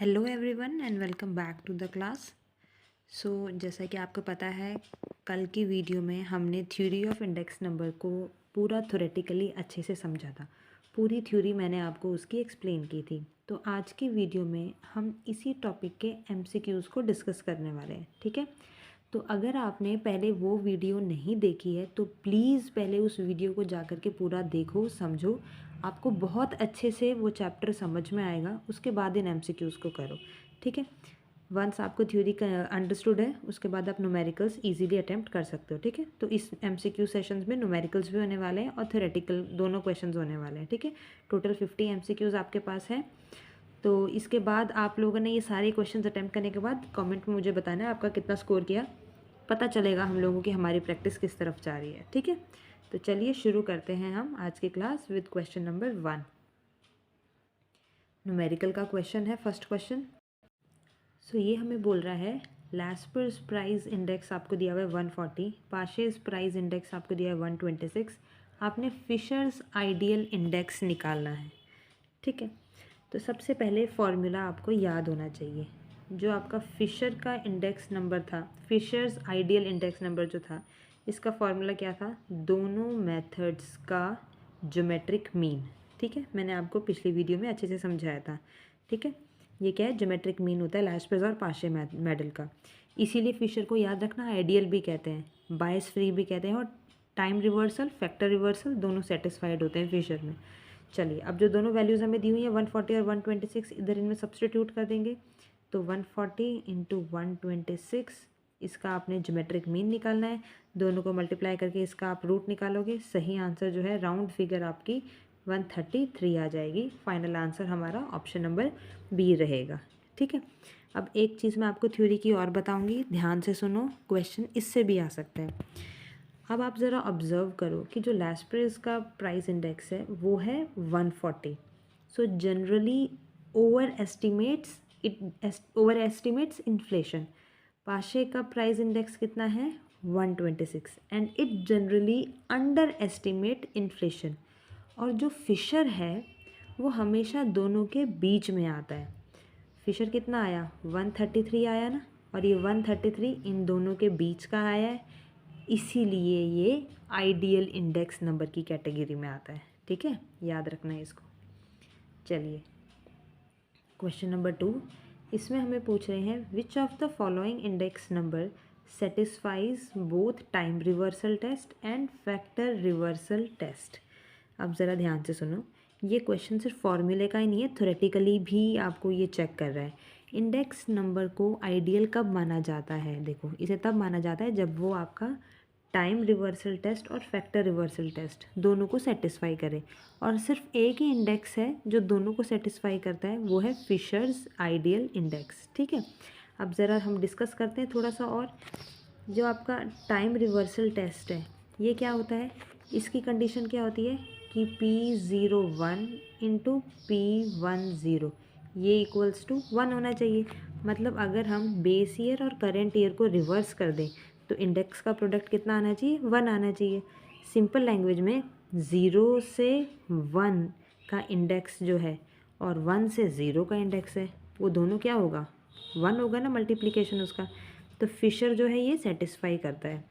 Hello everyone and welcome back to the class. जैसा कि आपको पता है, कल की वीडियो में हमने थ्योरी ऑफ इंडेक्स नंबर को पूरा थ्योरेटिकली अच्छे से समझा था। पूरी थ्योरी मैंने आपको उसकी एक्सप्लेन की थी। तो आज की वीडियो में हम इसी टॉपिक के एमसीक्यूज़ को डिस्कस करने वाले हैं, ठीक है। तो अगर आपने पहले वो वीडियो नहीं देखी है तो प्लीज़ पहले उस वीडियो को जा कर के पूरा देखो, समझो। आपको बहुत अच्छे से वो चैप्टर समझ में आएगा। उसके बाद इन एमसीक्यूज़ को करो, ठीक है। वंस आपको थ्योरी का अंडरस्टूड है, उसके बाद आप न्यूमेरिकल्स इजीली अटेम्प्ट कर सकते हो, ठीक है। तो इस एमसीक्यू सेशंस में न्यूमेरिकल्स भी होने वाले हैं और थ्योरेटिकल दोनों क्वेश्चंस होने वाले हैं, ठीक है। टोटल 50 एमसीक्यूज़ आपके पास है। तो इसके बाद आप लोगों ने ये सारे क्वेश्चंस अटेम्प्ट करने के बाद कमेंट में मुझे बताना है आपका कितना स्कोर किया। पता चलेगा हम लोगों की हमारी प्रैक्टिस किस तरफ जा रही है, ठीक है। तो चलिए शुरू करते हैं हम आज की class with question number 1। Numerical का क्वेश्चन है, फर्स्ट क्वेश्चन। ये हमें बोल रहा है लैस्पर्स प्राइस इंडेक्स आपको दिया हुआ है 140, पाशेस प्राइस इंडेक्स आपको दिया है 126। आपने फिशर्स आइडियल इंडेक्स निकालना है, ठीक है। तो सबसे पहले फॉर्मूला आपको याद होना चाहिए। जो आपका फिशर का इंडेक्स नंबर था, फिशर्स आइडियल इंडेक्स नंबर जो था, इसका फॉर्मूला क्या था? दोनों मेथड्स का ज्योमेट्रिक मीन, ठीक है। मैंने आपको पिछली वीडियो में अच्छे से समझाया था, ठीक है। ये क्या है? ज्योमेट्रिक मीन होता है लैस्पर्स और पाशे मॉडल का। इसीलिए फिशर को याद रखना आइडियल भी कहते हैं, बायस फ्री भी कहते हैं, और टाइम रिवर्सल, फैक्टर रिवर्सल दोनों सेटिस्फाइड होते हैं फिशर में। चलिए, अब जो दोनों वैल्यूज़ हमें दी हुई हैं 140 और 126, इधर इनमें सब्सटीट्यूट कर देंगे। तो 140 इंटू 126, इसका आपने ज्योमेट्रिक मीन निकालना है। दोनों को मल्टीप्लाई करके इसका आप रूट निकालोगे। सही आंसर जो है, राउंड फिगर आपकी 133 आ जाएगी। फाइनल आंसर हमारा ऑप्शन नंबर बी रहेगा, ठीक है। अब एक चीज़ मैं आपको थ्योरी की और बताऊंगी, ध्यान से सुनो, क्वेश्चन इससे भी आ सकता है। अब आप ज़रा ऑब्ज़र्व करो कि जो लैस्पर्स का प्राइस इंडेक्स है वो है 140। Generally over estimates inflation. Paasche का प्राइस इंडेक्स कितना है? 126, and it generally under estimate inflation. और जो फिशर है वो हमेशा दोनों के बीच में आता है। फिशर कितना आया? 133 आया ना, और ये 133 इन दोनों के बीच का आया है, इसीलिए ये आइडियल इंडेक्स नंबर की कैटेगरी में आता है, ठीक है। याद रखना है इसको। चलिए, क्वेश्चन नंबर 2, इसमें हमें पूछ रहे हैं which of the following index number satisfies both time reversal test and factor reversal test. अब ज़रा ध्यान से सुनो, ये क्वेश्चन सिर्फ फॉर्मूले का ही नहीं है, थ्योरेटिकली भी आपको ये चेक कर रहा है। इंडेक्स नंबर को आइडियल कब माना जाता है? देखो, इसे तब माना जाता है जब वो आपका टाइम रिवर्सल टेस्ट और फैक्टर रिवर्सल टेस्ट दोनों को सेटिस्फाई करे। और सिर्फ एक ही इंडेक्स है जो दोनों को सेटिस्फाई करता है, वो है फिशर्स आइडियल इंडेक्स, ठीक है। अब ज़रा हम डिस्कस करते हैं थोड़ा सा और। जो आपका टाइम रिवर्सल टेस्ट है, ये क्या होता है? इसकी कंडीशन क्या होती है कि P01 इंटू P10 ये इक्वल्स टू 1 होना चाहिए। मतलब अगर हम बेस ईयर और करेंट ईयर को रिवर्स कर दें तो इंडेक्स का प्रोडक्ट कितना आना चाहिए? 1 आना चाहिए। सिंपल लैंग्वेज में 0 से 1 का इंडेक्स जो है और 1 से 0 का इंडेक्स है, वो दोनों क्या होगा? 1 होगा ना, मल्टीप्लिकेशन उसका। तो फिशर जो है ये सेटिस्फाई करता है,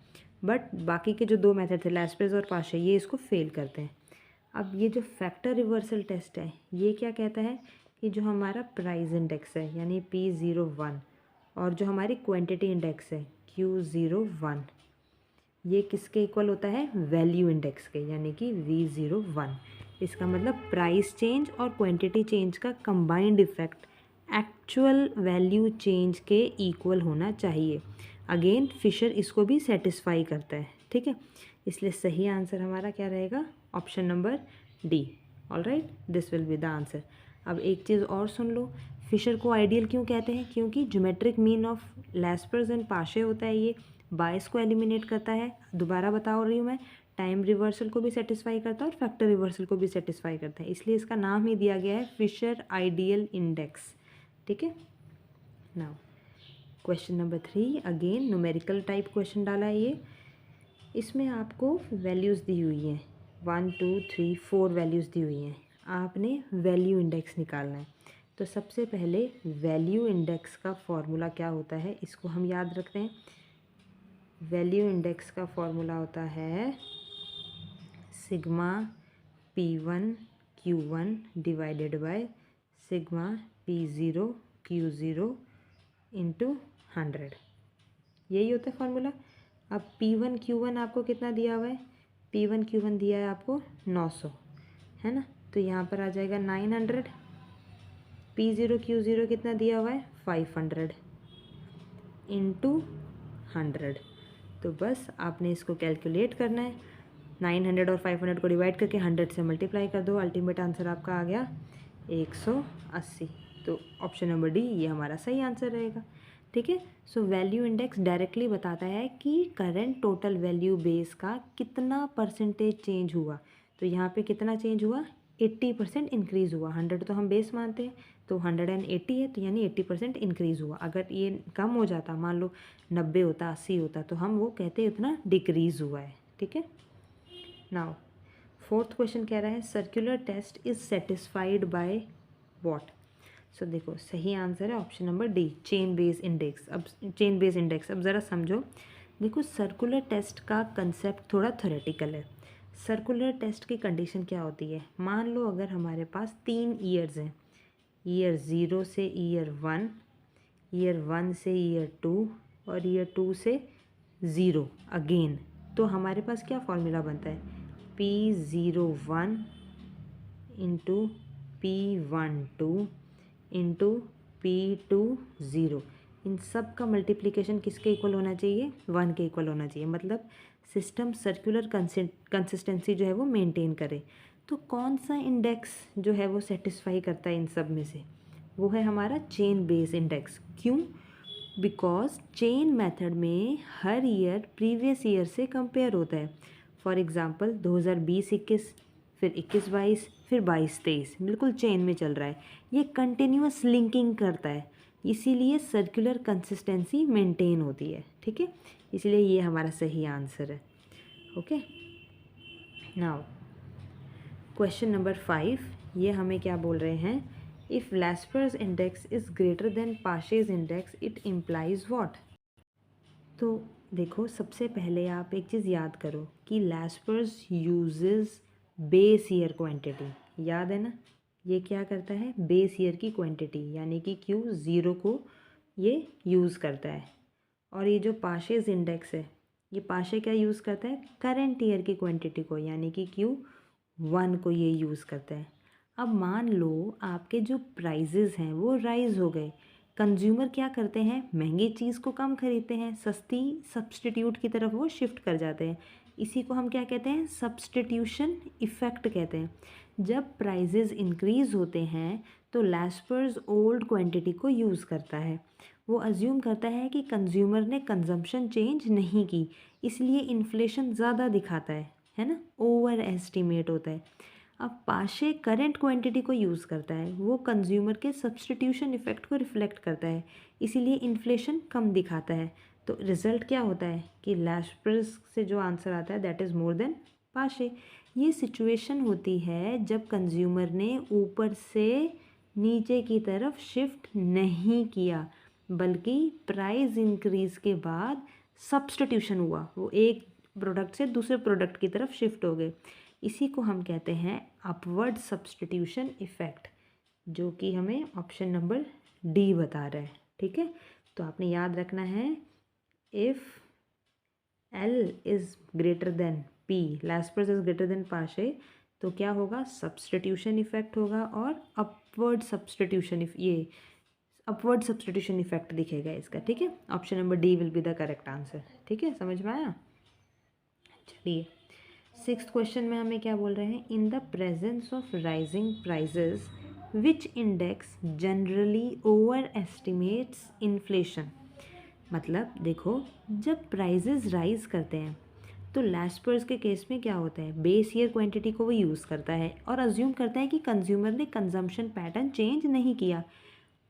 बट बाकी के जो दो मेथड थे लैस्पर्स और पाशे, ये इसको फेल करते हैं। अब ये जो फैक्टर रिवर्सल टेस्ट है, ये क्या कहता है कि जो हमारा प्राइस इंडेक्स है यानी P01 और जो हमारी क्वांटिटी इंडेक्स है Q01, ये किसके इक्वल होता है? वैल्यू इंडेक्स के, यानी कि V01। इसका मतलब प्राइस चेंज और क्वांटिटी चेंज का combined effect actual value change के इक्वल होना चाहिए। अगेन फिशर इसको भी सेटिस्फाई करता है, ठीक है। इसलिए सही आंसर हमारा क्या रहेगा? Option number D. Alright, this will be the answer. अब एक चीज़ और सुन लो, फिशर को आइडियल क्यों कहते हैं? क्योंकि ज्योमेट्रिक मीन ऑफ लैस्पर्स एंड पाशे होता है, ये बायस को एलिमिनेट करता है। दोबारा बता रही हूँ मैं, टाइम रिवर्सल को भी सेटिस्फाई करता है और फैक्टर रिवर्सल को भी सेटिस्फाई करता है, इसलिए इसका नाम ही दिया गया है फिशर आइडियल इंडेक्स, ठीक है। Now question number 3, again numerical type question डाला है ये। इसमें आपको वैल्यूज़ दी हुई हैं, 1 2 3 4 वैल्यूज़ दी हुई हैं। आपने वैल्यू इंडेक्स निकालना है। तो सबसे पहले वैल्यू इंडेक्स का फॉर्मूला क्या होता है इसको हम याद रखते हैं। वैल्यू इंडेक्स का फॉर्मूला होता है sigma P1 Q1 divided by sigma P0 Q0 into 100। यही होता है फॉर्मूला। अब P1 Q1 आपको कितना दिया हुआ है, P1 Q1 दिया है आपको 900, है ना, तो यहाँ पर आ जाएगा 900। P0 Q0 कितना दिया हुआ है 500 इंटू 100। तो बस आपने इसको कैलकुलेट करना है, 900 और 500 को डिवाइड करके 100 से मल्टीप्लाई कर दो, अल्टीमेट आंसर आपका आ गया 180। तो ऑप्शन नंबर डी ये हमारा सही आंसर रहेगा। ठीक है, सो वैल्यू इंडेक्स डायरेक्टली बताता है कि करंट टोटल वैल्यू बेस का कितना परसेंटेज चेंज हुआ। तो यहाँ पे कितना चेंज हुआ, 80% इंक्रीज़ हुआ। 100 तो हम बेस मानते हैं, तो 180 है, तो यानी 80% इंक्रीज़ हुआ। अगर ये कम हो जाता, मान लो 90 होता, 80 होता, तो हम वो कहते उतना डिक्रीज़ हुआ है। ठीक है, नाउ फोर्थ क्वेश्चन कह रहा है circular test is satisfied by what. So देखो सही आंसर है option number D, chain base index. अब चेन बेस इंडेक्स अब ज़रा समझो। देखो सर्कुलर टेस्ट का कंसेप्ट थोड़ा थ्योरेटिकल है। सर्कुलर टेस्ट की कंडीशन क्या होती है, मान लो अगर हमारे पास 3 ईयर्स हैं, ईयर 0 से ईयर 1, ईयर 1 से ईयर 2 और ईयर 2 से 0 अगेन, तो हमारे पास क्या फॉर्मूला बनता है, P01 into P12 into P20। इन सब का मल्टीप्लिकेशन किसके इक्वल होना चाहिए, 1 के इक्वल होना चाहिए। मतलब सिस्टम सर्कुलर कंसिस्टेंसी जो है वो मेंटेन करे। तो कौन सा इंडेक्स जो है वो सेटिस्फाई करता है इन सब में से, वो है हमारा चेन बेस इंडेक्स। क्यों, बिकॉज चेन मेथड में हर ईयर प्रीवियस ईयर से कंपेयर होता है। फॉर एग्ज़ाम्पल 2020-21, फिर 21-22, फिर 22-23, बिल्कुल चेन में चल रहा है। ये कंटिन्यूस लिंकिंग करता है, इसीलिए सर्कुलर कंसिस्टेंसी मेंटेन होती है। ठीक है, इसलिए ये हमारा सही आंसर है। ओके, नाउ क्वेश्चन नंबर 5, ये हमें क्या बोल रहे हैं, if Laspeyres index is greater than Paasche's index it implies what. तो देखो सबसे पहले आप एक चीज़ याद करो कि लैस्पर्स यूजेस बेस ईयर क्वांटिटी, याद है ना, ये क्या करता है, बेस ईयर की क्वांटिटी यानी कि Q0 को ये यूज़ करता है। और ये जो पाशेस इंडेक्स है, ये पाशे क्या यूज़ करता है, करंट ईयर की क्वांटिटी को यानी कि Q1 को ये यूज़ करता है। अब मान लो आपके जो प्राइजेज़ हैं वो राइज़ हो गए, कंज्यूमर क्या करते हैं, महंगी चीज़ को कम खरीदते हैं, सस्ती सब्सटीट्यूट की तरफ वो शिफ्ट कर जाते हैं। इसी को हम क्या कहते हैं, सब्सटीट्यूशन इफ़ेक्ट कहते हैं। जब प्राइजेज़ इंक्रीज़ होते हैं तो लैस्पर्स ओल्ड क्वांटिटी को यूज़ करता है। वो अज्यूम करता है कि कंज्यूमर ने कंजम्पशन चेंज नहीं की, इसलिए इन्फ्लेशन ज़्यादा दिखाता है ना, ओवर एस्टिमेट होता है। अब पाशे करंट क्वांटिटी को यूज़ करता है, वो कंज्यूमर के सब्सटीट्यूशन इफेक्ट को रिफ्लेक्ट करता है, इसीलिए इन्फ्लेशन कम दिखाता है। तो रिजल्ट क्या होता है कि लैस्पर्स से जो आंसर आता है दैट इज़ मोर देन पाशे। ये सिचुएशन होती है जब कंज्यूमर ने ऊपर से नीचे की तरफ शिफ्ट नहीं किया, बल्कि प्राइस इंक्रीज़ के बाद सब्सटीट्यूशन हुआ, वो एक प्रोडक्ट से दूसरे प्रोडक्ट की तरफ शिफ्ट हो गए। इसी को हम कहते हैं अपवर्ड सब्सटीट्यूशन इफ़ेक्ट, जो कि हमें ऑप्शन नंबर डी बता रहा है। ठीक है, तो आपने याद रखना है if L is greater than P, Laspeyres is greater than Paasche, तो क्या होगा, सब्सटीट्यूशन इफ़ेक्ट होगा और अपवर्ड सब्सटीट्यूशन इफ़ेक्ट दिखेगा इसका। ठीक है, option number D will be the correct answer. ठीक है, समझ में आया। चलिए 6th क्वेश्चन में हमें क्या बोल रहे हैं, in the presence of rising prices which index generally over estimates inflation. मतलब देखो जब प्राइजेस राइज करते हैं तो लैस्पर्स के केस में क्या होता है, बेस ईयर क्वांटिटी को वो यूज़ करता है और अज्यूम करता है कि कंज्यूमर ने कंजम्पशन पैटर्न चेंज नहीं किया,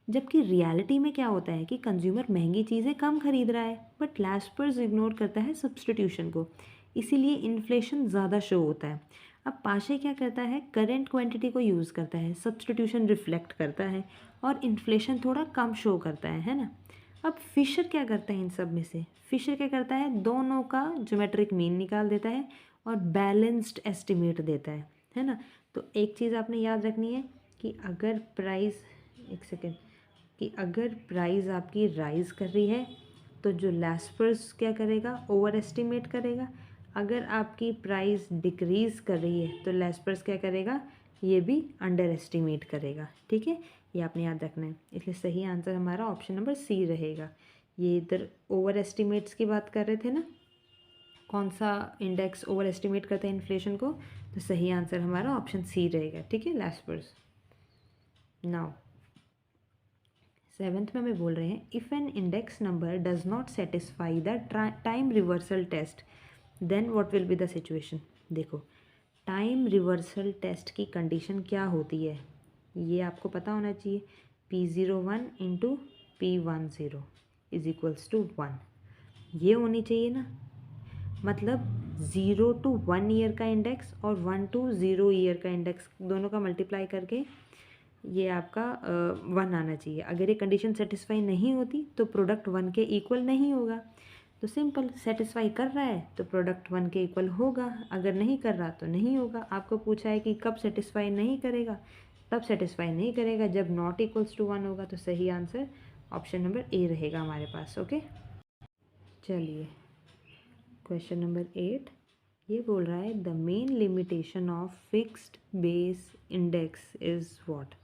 जबकि रियलिटी में क्या होता है कि कंज्यूमर महंगी चीज़ें कम खरीद रहा है, बट लैस्पर्स इग्नोर करता है सब्सटीट्यूशन को, इसीलिए इन्फ्लेशन ज़्यादा शो होता है। अब पाशे क्या करता है, करेंट क्वांटिटी को यूज़ करता है, सब्सटीट्यूशन रिफ्लेक्ट करता है और इन्फ्लेशन थोड़ा कम शो करता है ना। अब फिशर क्या करता है इन सब में से, फिशर क्या करता है, दोनों का ज्योमेट्रिक मीन निकाल देता है और बैलेंस्ड एस्टिमेट देता है ना। तो एक चीज़ आपने याद रखनी है कि अगर प्राइस, एक सेकेंड, कि अगर प्राइस आपकी राइज कर रही है तो जो लैस्पर्स क्या करेगा, ओवर एस्टिमेट करेगा। अगर आपकी प्राइस डिक्रीज़ कर रही है तो लैस्पर्स क्या करेगा, ये भी अंडर एस्टिमेट करेगा। ठीक है, ये आपने याद रखना है। इसलिए सही आंसर हमारा ऑप्शन नंबर सी रहेगा। ये इधर ओवर एस्टिमेट्स की बात कर रहे थे ना, कौन सा इंडेक्स ओवर एस्टिमेट करता है इन्फ्लेशन को, तो सही आंसर हमारा ऑप्शन सी रहेगा। ठीक है, लैस्पर्स। नाउ 7th में हमें बोल रहे हैं, if an index number does not satisfy the time reversal test then what will be the situation. देखो, टाइम रिवर्सल टेस्ट की कंडीशन क्या होती है, ये आपको पता होना चाहिए। P01 into P10 is equals to 1, ये होनी चाहिए ना। मतलब 0 to 1 ईयर का इंडेक्स और 1 to 0 ईयर का इंडेक्स, दोनों का मल्टीप्लाई करके ये आपका 1 आना चाहिए। अगर ये कंडीशन सेटिस्फाई नहीं होती तो प्रोडक्ट 1 के इक्वल नहीं होगा। तो सिंपल, सेटिस्फाई कर रहा है तो प्रोडक्ट 1 के इक्वल होगा, अगर नहीं कर रहा तो नहीं होगा। आपको पूछा है कि कब सेटिस्फाई नहीं करेगा, तब सेटिस्फाई नहीं करेगा जब नॉट इक्वल्स टू 1 होगा। तो सही आंसर ऑप्शन नंबर ए रहेगा हमारे पास। ओके, चलिए क्वेश्चन नंबर 8, ये बोल रहा है the main limitation of fixed base index is what.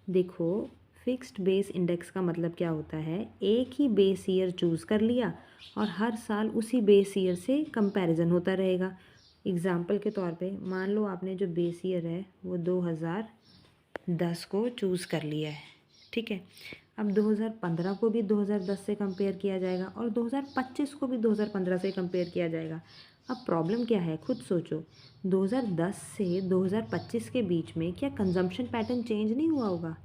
देखो, फिक्स्ड बेस इंडेक्स का मतलब क्या होता है, एक ही बेस ईयर चूज़ कर लिया और हर साल उसी बेस ईयर से कंपैरिजन होता रहेगा। एग्जाम्पल के तौर पे मान लो आपने जो बेस ईयर है वो 2010 को चूज़ कर लिया है। ठीक है, अब 2015 को भी 2010 से कंपेयर किया जाएगा और 2025 को भी 2015 से कंपेयर किया जाएगा। अब प्रॉब्लम क्या है, खुद सोचो, 2010 से 2025 के बीच में क्या कंजम्पशन पैटर्न चेंज नहीं हुआ होगा,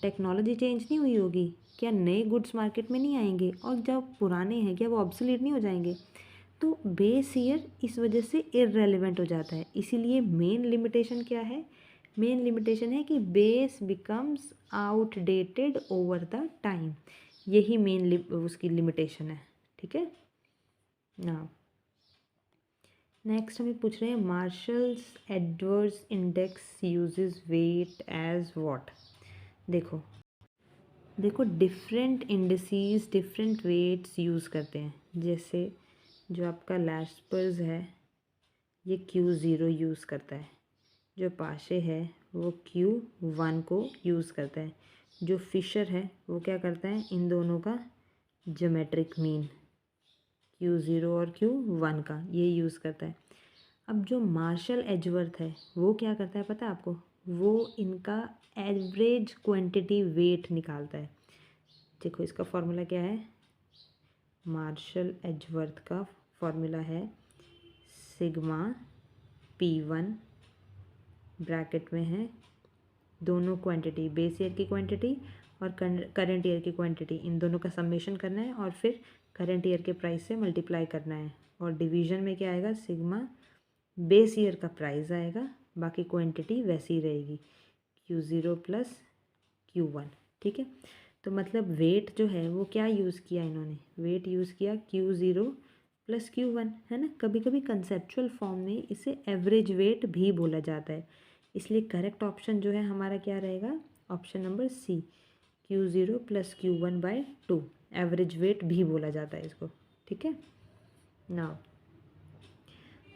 टेक्नोलॉजी चेंज नहीं हुई होगी, क्या नए गुड्स मार्केट में नहीं आएंगे, और जब पुराने हैं क्या वो ऑब्सोलीट नहीं हो जाएंगे। तो बेस ईयर इस वजह से इररेलेवेंट हो जाता है। इसीलिए मेन लिमिटेशन क्या है, मेन लिमिटेशन है कि base becomes outdated over the time, यही मेन उसकी लिमिटेशन है। ठीक है ना। नेक्स्ट हमें पूछ रहे हैं Marshall's Edgeworth index uses weight as what. देखो देखो different indices different weights use करते हैं। जैसे जो आपका लैस्पर्स है ये Q0 यूज़ करता है, जो पाशे है वो Q1 को यूज़ करता है, जो फिशर है वो क्या करता है, इन दोनों का ज्योमेट्रिक मीन Q0 और Q1 का ये यूज़ करता है। अब जो मार्शल एजवर्थ है वो क्या करता है पता है आपको, वो इनका एवरेज क्वांटिटी वेट निकालता है। देखो इसका फॉर्मूला क्या है, मार्शल एजवर्थ का फॉर्मूला है सिग्मा P1 ब्रैकेट में है दोनों क्वांटिटी, बेस ईयर की क्वांटिटी और करंट ईयर की क्वांटिटी, इन दोनों का समेशन करना है और फिर करंट ईयर के प्राइस से मल्टीप्लाई करना है। और डिवीजन में क्या आएगा, सिग्मा बेस ईयर का प्राइस आएगा, बाकी क्वांटिटी वैसी ही रहेगी Q0 प्लस Q1। ठीक है, तो मतलब वेट जो है वो क्या यूज़ किया इन्होंने, वेट यूज़ किया Q0 प्लस Q1, है ना। कभी कभी कंसेप्चुअल फॉर्म में इसे एवरेज वेट भी बोला जाता है। इसलिए करेक्ट ऑप्शन जो है हमारा क्या रहेगा, option number C, Q0 plus Q1/2, average weight भी बोला जाता है इसको। ठीक है, now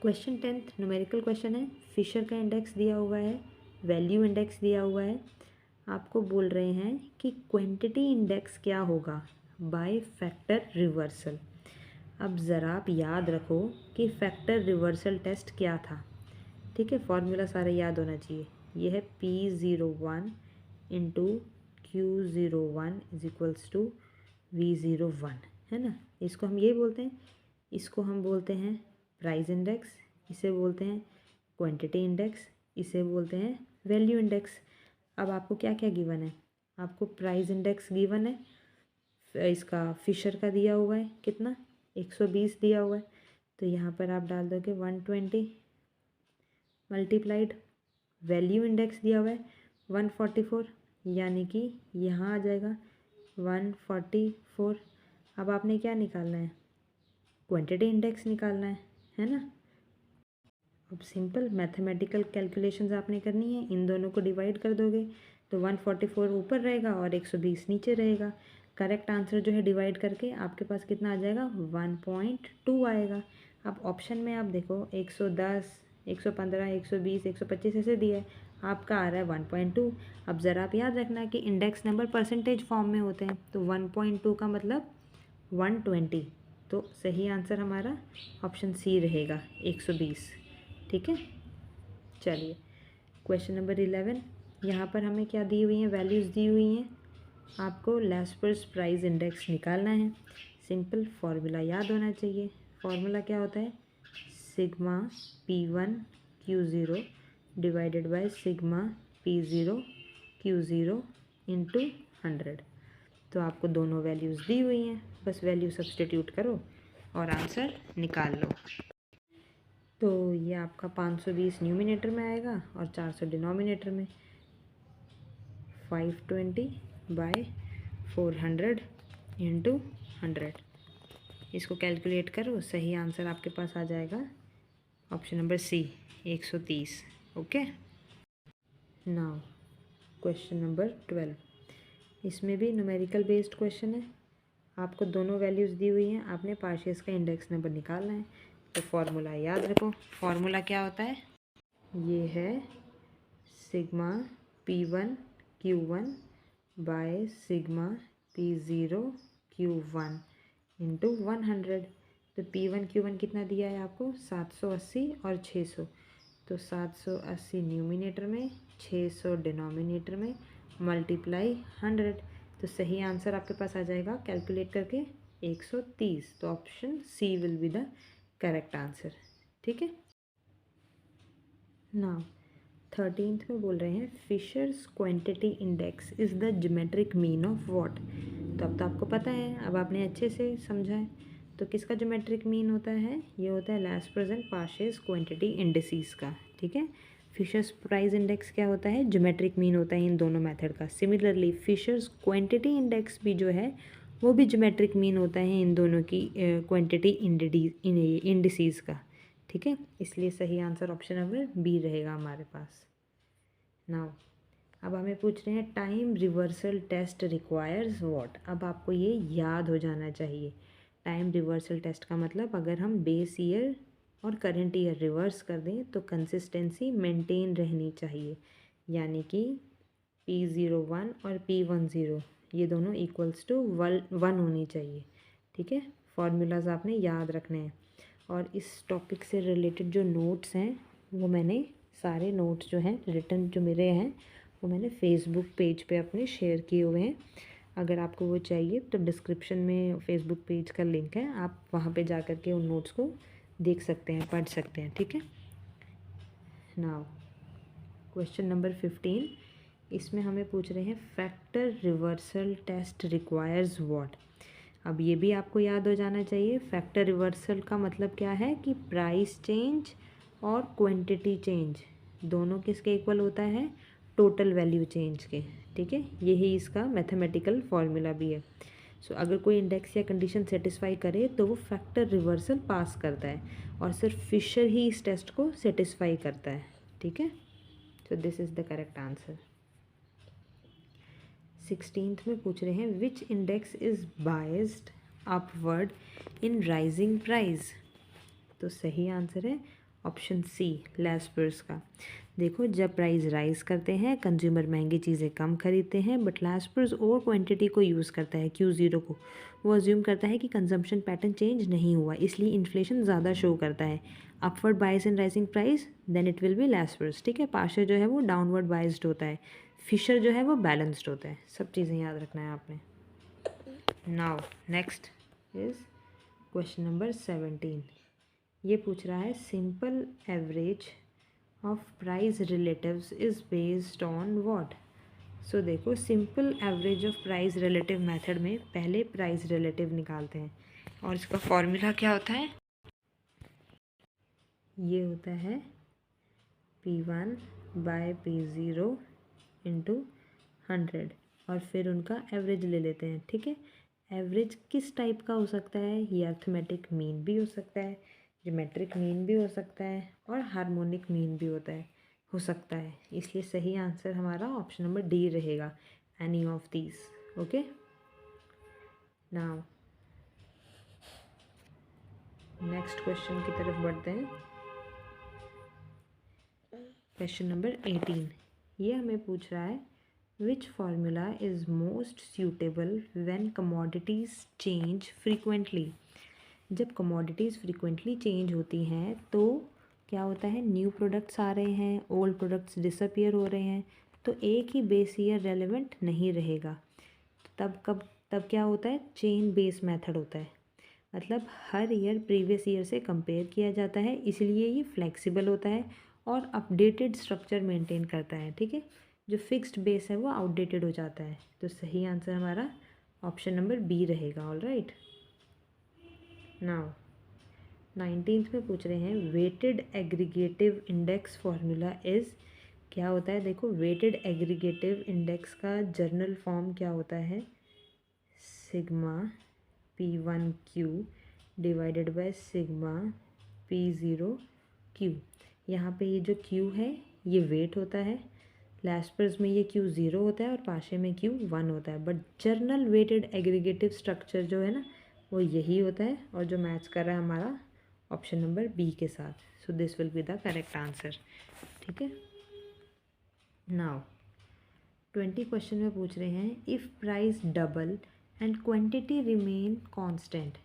question 10th numerical question है। फिशर का इंडेक्स दिया हुआ है, वैल्यू इंडेक्स दिया हुआ है, आपको बोल रहे हैं कि क्वांटिटी इंडेक्स क्या होगा बाय फैक्टर रिवर्सल। अब ज़रा आप याद रखो कि फैक्टर रिवर्सल टेस्ट क्या था। ठीक है, फॉर्मूला सारा याद होना चाहिए। ये है P01 into Q01 is equals to V01, है ना। इसको हम ये बोलते हैं, इसको हम बोलते हैं प्राइस इंडेक्स, इसे बोलते हैं क्वांटिटी इंडेक्स, इसे बोलते हैं वैल्यू इंडेक्स। अब आपको क्या क्या गिवन है, आपको प्राइस इंडेक्स गिवन है, इसका फिशर का दिया हुआ है कितना 120 दिया हुआ है, तो यहाँ पर आप डाल दोगे 120 मल्टीप्लाइड वैल्यू इंडेक्स दिया हुआ है 144, यानी कि यहाँ आ जाएगा 144। अब आपने क्या निकालना है, क्वांटिटी इंडेक्स निकालना है ना। अब सिंपल मैथमेटिकल कैलकुलेशंस आपने करनी है, इन दोनों को डिवाइड कर दोगे तो 144 ऊपर रहेगा और 120 नीचे रहेगा। करेक्ट आंसर जो है डिवाइड करके आपके पास कितना आ जाएगा, 1.2 आएगा। अब ऑप्शन में आप देखो 110, 115, 120, 125 ऐसे दिया है, आपका आ रहा है 1.2। अब ज़रा आप याद रखना कि इंडेक्स नंबर परसेंटेज फॉर्म में होते हैं, तो 1.2 का मतलब 120, तो सही आंसर हमारा ऑप्शन सी रहेगा 120। ठीक है, चलिए क्वेश्चन नंबर 11। यहाँ पर हमें क्या दी हुई हैं, वैल्यूज़ दी हुई हैं, आपको लैस्पर्स प्राइस इंडेक्स निकालना है। सिंपल फॉर्मूला याद होना चाहिए। फॉर्मूला क्या होता है, sigma P1 Q0 divided by sigma P0 Q0 into 100। तो आपको दोनों वैल्यूज़ दी हुई हैं, बस वैल्यू सब्सटीट्यूट करो और आंसर निकाल लो। तो ये आपका 520 न्यूमिनेटर में आएगा और 400 डिनोमिनेटर में। 520 बाय 400 इंटू 100, इसको कैलकुलेट करो, सही आंसर आपके पास आ जाएगा option number C 130। Okay, now question number 12। इसमें भी न्यूमेरिकल बेस्ड क्वेश्चन है, आपको दोनों वैल्यूज़ दी हुई हैं, आपने पार्शियस का इंडेक्स नंबर निकालना है। तो फॉर्मूला याद रखो, फॉर्मूला क्या होता है, ये है sigma P1 Q1 bye sigma P0 Q1 into 100। तो P1 Q1 कितना दिया है आपको, 780 और 600, तो 780 न्यूमिनेटर में, 600 डिनोमिनेटर में, मल्टीप्लाई 100। तो सही आंसर आपके पास आ जाएगा कैलकुलेट करके 130। तो option C will be the correct answer. ठीक है, नाउ 13th में बोल रहे हैं Fisher's quantity index is the geometric mean of what. तो अब तो आपको पता है, अब आपने अच्छे से समझा है। तो किसका ज्योमेट्रिक मीन होता है, ये होता है लास्ट प्रेजेंट पार्शियस क्वांटिटी इंडिसेस का। ठीक है, फिशर्स प्राइस इंडेक्स क्या होता है, ज्योमेट्रिक मीन होता है इन दोनों मेथड का। सिमिलरली फिशर्स क्वांटिटी इंडेक्स भी जो है वो भी ज्योमेट्रिक मीन होता है इन दोनों की क्वांटिटी इंडिसेस का। ठीक है, इसलिए सही आंसर ऑप्शन नंबर बी रहेगा हमारे पास। नाउ अब हमें पूछ रहे हैं time reversal test requires what. अब आपको ये याद हो जाना चाहिए। टाइम रिवर्सल टेस्ट का मतलब अगर हम बेस ईयर और करंट ईयर रिवर्स कर दें तो कंसिस्टेंसी मेंटेन रहनी चाहिए, यानी कि P01 और P10 ये दोनों इक्वल्स टू 1 होनी चाहिए। ठीक है, फॉर्मूलाज आपने याद रखने हैं। और इस टॉपिक से रिलेटेड जो नोट्स हैं वो मैंने सारे नोट्स जो हैं रिटन जो मेरे हैं वो मैंने फेसबुक पेज पे अपने शेयर किए हुए हैं। अगर आपको वो चाहिए तो डिस्क्रिप्शन में फेसबुक पेज का लिंक है, आप वहाँ पे जा कर के उन नोट्स को देख सकते हैं, पढ़ सकते हैं। ठीक है, नाउ क्वेश्चन नंबर 15। इसमें हमें पूछ रहे हैं factor reversal test requires what. अब ये भी आपको याद हो जाना चाहिए। फैक्टर रिवर्सल का मतलब क्या है कि प्राइस चेंज और क्वांटिटी चेंज दोनों किसके इक्वल होता है, टोटल वैल्यू चेंज के। ठीक है, यही इसका मैथमेटिकल फॉर्मूला भी है। सो अगर कोई इंडेक्स या कंडीशन सेटिस्फाई करे तो वो फैक्टर रिवर्सल पास करता है, और सिर्फ फिशर ही इस टेस्ट को सेटिस्फाई करता है। ठीक है, so this is the correct answer. 16th में पूछ रहे हैं which index is biased upward in rising price. तो सही आंसर है ऑप्शन सी लैस्पर्स का। देखो, जब प्राइस राइज करते हैं कंज्यूमर महंगी चीज़ें कम खरीदते हैं, बट लैस्पर्स और क्वांटिटी को यूज़ करता है Q0 को। वो अज्यूम करता है कि कंजम्पशन पैटर्न चेंज नहीं हुआ, इसलिए इन्फ्लेशन ज़्यादा शो करता है। Upward bias in rising price then it will be Laspeyres. ठीक है, पार्शियल जो है वो डाउनवर्ड बायस्ड होता है, फिशर जो है वो बैलेंस्ड होता है। सब चीज़ें याद रखना है आपने। Now next is question number 17। ये पूछ रहा है simple average of price relatives is based on what. So देखो, simple average of price relative method में पहले प्राइस रिलेटिव निकालते हैं, और इसका फॉर्मूला क्या होता है, ये होता है P1 बाय P0 इंटू 100 और फिर उनका एवरेज ले लेते हैं। ठीक है, एवरेज किस टाइप का हो सकता है? ये अर्थमेटिक मीन भी हो सकता है, ज्योमेट्रिक मीन भी हो सकता है और हार्मोनिक मीन भी हो सकता है। इसलिए सही आंसर हमारा ऑप्शन नंबर डी रहेगा, any of these. Okay, now next question की तरफ बढ़ते हैं। क्वेश्चन नंबर 18, ये हमें पूछ रहा है which formula is most suitable when commodities change frequently. जब कमोडिटीज़ फ्रीक्वेंटली चेंज होती हैं तो क्या होता है, न्यू प्रोडक्ट्स आ रहे हैं, ओल्ड प्रोडक्ट्स डिसअपियर हो रहे हैं, तो एक ही बेस ईयर रेलेवेंट नहीं रहेगा। तब क्या होता है, चेन बेस मेथड होता है, मतलब हर ईयर प्रीवियस ईयर से कंपेयर किया जाता है, इसलिए ये फ्लेक्सिबल होता है और अपडेटेड स्ट्रक्चर मेंटेन करता है। ठीक है, जो फिक्स्ड बेस है वो आउटडेटेड हो जाता है। तो सही आंसर हमारा ऑप्शन नंबर बी रहेगा। ऑल राइट, नाउ 19th में पूछ रहे हैं weighted aggregative index formula is. क्या होता है, देखो वेटेड एग्रीगेटिव इंडेक्स का जर्नल फॉर्म क्या होता है, sigma P1Q divided by sigma P0Q। यहाँ पे ये जो Q है ये वेट होता है, लैस्पर्स में ये Q 0 होता है और पाशे में Q 1 होता है, but general weighted aggregative structure जो है ना वो यही होता है और जो मैच कर रहा है हमारा ऑप्शन नंबर बी के साथ। सो this will be the correct answer. ठीक है, नाउ 20 क्वेश्चन में पूछ रहे हैं if price double and quantity remain constant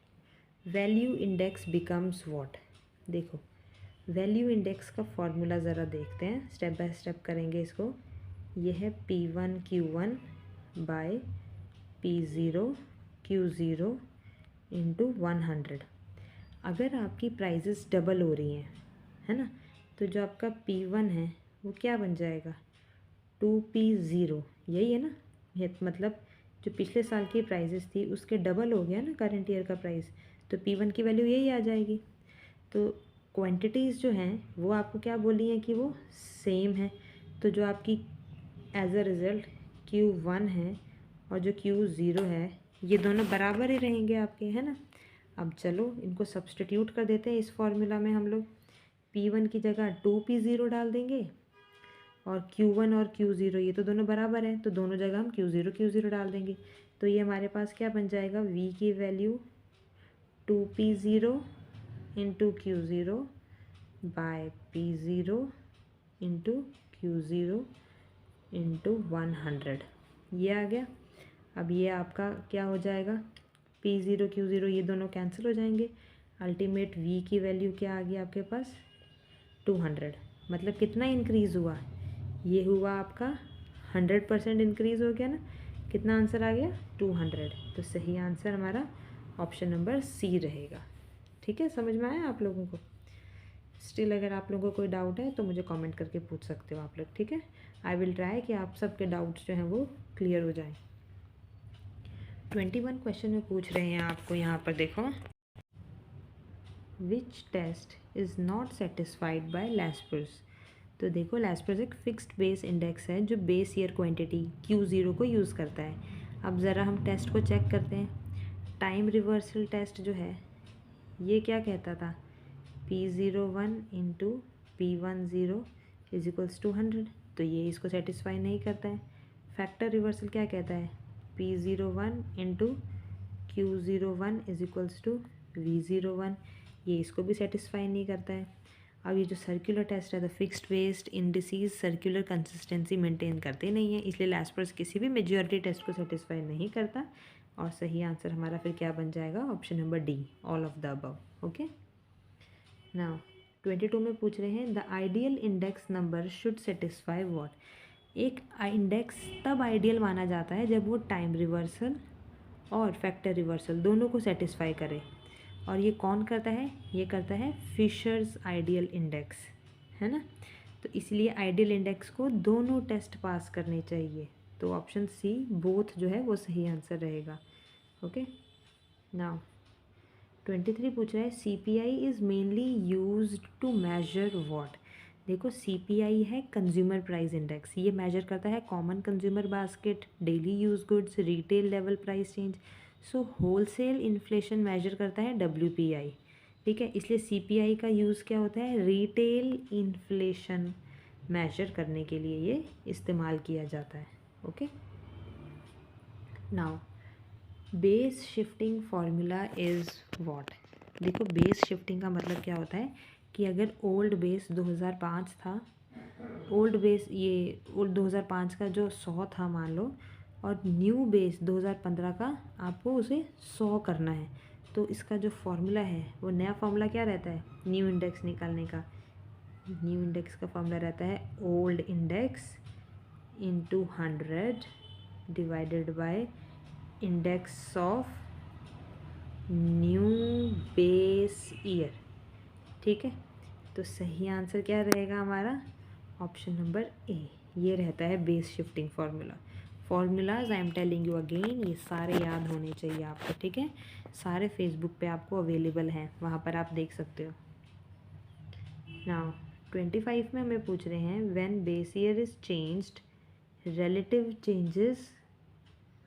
value index becomes what. देखो वैल्यू इंडेक्स का फॉर्मूला ज़रा देखते हैं, स्टेप बाय स्टेप करेंगे इसको। यह है P1Q1 बाय P0Q0 इंटू 100। अगर आपकी प्राइजेस डबल हो रही हैं, है ना, तो जो आपका P1 है वो क्या बन जाएगा, 2P0, यही है ना। ये मतलब जो पिछले साल की प्राइजेस थी उसके डबल हो गया ना करंट ईयर का प्राइस, तो P1 की वैल्यू यही आ जाएगी। तो क्वांटिटीज़ जो हैं वो आपको क्या बोली हैं कि वो सेम है, तो जो आपकी एज अ रिज़ल्ट Q1 है और जो Q0 है ये दोनों बराबर ही रहेंगे आपके, है ना। अब चलो इनको सब्सटीट्यूट कर देते हैं इस फॉर्मूला में। हम लोग P1 की जगह 2P0 डाल देंगे और Q1 और Q0 ये तो दोनों बराबर हैं, तो दोनों जगह हम Q0 डाल देंगे। तो ये हमारे पास क्या बन जाएगा, V की value 2P0 into Q0 by P0 into Q0 into 100, ये आ गया। अब ये आपका क्या हो जाएगा, P0 Q0 ये दोनों कैंसिल हो जाएंगे, अल्टीमेट V की वैल्यू क्या आ गई आपके पास, 200। मतलब कितना इंक्रीज़ हुआ, ये हुआ आपका 100% इंक्रीज़ हो गया ना। कितना आंसर आ गया, 200। तो सही आंसर हमारा ऑप्शन नंबर सी रहेगा। ठीक है, समझ में आया आप लोगों को? स्टिल अगर आप लोगों को कोई डाउट है तो मुझे कमेंट करके पूछ सकते हो आप लोग। ठीक है, आई विल ट्राई कि आप सबके डाउट्स जो हैं वो क्लियर हो जाएं। 21 क्वेश्चन में पूछ रहे हैं आपको, यहाँ पर देखो, which test is not satisfied by Laspeyres. तो देखो लैस्पर्स एक फिक्स्ड बेस इंडेक्स है जो बेस ईयर क्वांटिटी Q0 को यूज़ करता है। अब ज़रा हम टेस्ट को चेक करते हैं। टाइम रिवर्सल टेस्ट जो है ये क्या कहता था, P01 into P10 is equals to 100, तो ये इसको सेटिस्फाई नहीं करता है। फैक्टर रिवर्सल क्या कहता है, P01 into Q01 is equals to V01, ये इसको भी सेटिस्फाई नहीं करता है। अब ये जो सर्कुलर टेस्ट है, the fixed based indices circular consistency maintain करते नहीं है, इसलिए लैस्पर्स किसी भी मेजॉरिटी टेस्ट को सेटिस्फाई नहीं करता। और सही आंसर हमारा फिर क्या बन जाएगा, option number D, all of the above. Okay, now 22 में पूछ रहे हैं the ideal index number should satisfy what. एक इंडेक्स तब आइडियल माना जाता है जब वो टाइम रिवर्सल और फैक्टर रिवर्सल दोनों को सेटिस्फाई करे। और ये कौन करता है, ये करता है फिशर्स आइडियल इंडेक्स, है ना। तो इसलिए आइडियल इंडेक्स को दोनों टेस्ट पास करने चाहिए, तो ऑप्शन सी बोथ जो है वो सही आंसर रहेगा। ओके, नाउ 23 पूछ रहा है CPI is mainly used to measure what. देखो CPI है कंज्यूमर प्राइस इंडेक्स, ये मेजर करता है common consumer basket, daily use goods, retail level price change. So wholesale inflation measure करता है WPI, ठीक है। इसलिए CPI का यूज़ क्या होता है, रिटेल इन्फ्लेशन मेजर करने के लिए ये इस्तेमाल किया जाता है। Okay, now base shifting formula is what. देखो बेस शिफ्टिंग का मतलब क्या होता है कि अगर ओल्ड बेस 2005 था, ओल्ड बेस ये ओल्ड 2005 का जो 100 था मान लो, और न्यू बेस 2015 का आपको उसे 100 करना है, तो इसका जो फॉर्मूला है वो नया फॉर्मूला क्या रहता है न्यू इंडेक्स निकालने का। न्यू इंडेक्स का फॉर्मूला रहता है old index into 100 divided by index of new base year, ठीक है। तो सही आंसर क्या रहेगा हमारा, ऑप्शन नंबर ए, ये रहता है base shifting formula. Formulas I am telling you again, ये सारे याद होने चाहिए आपको, ठीक है। सारे फेसबुक पे आपको अवेलेबल हैं, वहाँ पर आप देख सकते हो। नाउ 25 में हमें पूछ रहे हैं when base year is changed relative changes,